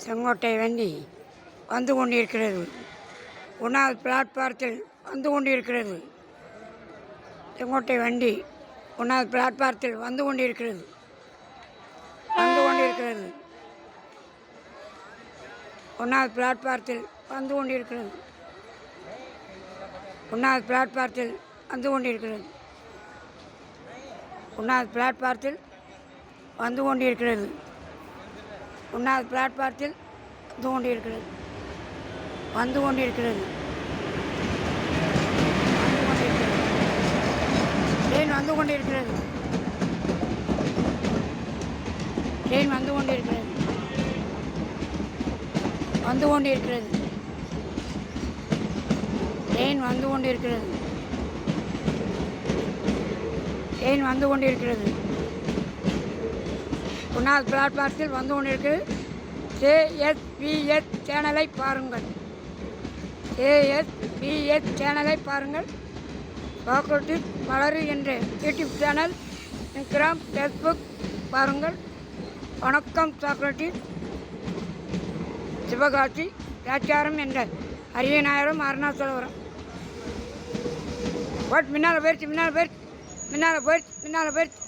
செங்கோட்டை வண்டி வந்து கொண்டிருக்கிறது. 1வது பிளாட்பாரத்தில் வந்து கொண்டிருக்கிறது. செங்கோட்டை வண்டி 1வது பிளாட்பாரத்தில் வந்து கொண்டிருக்கிறது. 1வது பிளாட்பாரத்தில் வந்து கொண்டிருக்கிறது. 1வது பிளாட்பாரத்தில் வந்து கொண்டிருக்கிறது. 1வது பிளாட்பாரத்தில் வந்து கொண்டிருக்கிறது. 1வது பிளாட்பாரத்தில் வந்து கொண்டிருக்கிறது. வந்து கொண்டிருக்கிறது. ட்ரெயின் வந்து கொண்டிருக்கிறது. ட்ரெயின் வந்து கொண்டிருக்கிறது. வந்து கொண்டிருக்கிறது. ட்ரெயின் வந்து கொண்டிருக்கிறது. ட்ரெயின் வந்து கொண்டிருக்கிறது. 1வது பிளாட்பாரத்தில் வந்து கொண்டிருக்கிறது. KSBS சேனலை பாருங்கள். KSBS சேனலை பாருங்கள். சாக்ரட்டிஸ் மலரு என்ற யூடியூப் சேனல், இன்ஸ்டாகிராம், ஃபேஸ்புக் பாருங்கள். வணக்கம் சாக்ரட்டிஸ். சிவகாசி, ராச்சாரம் என்ற அரியநாயகம், அருணாச்சலபுரம். மின்னால போயிடுச்சு.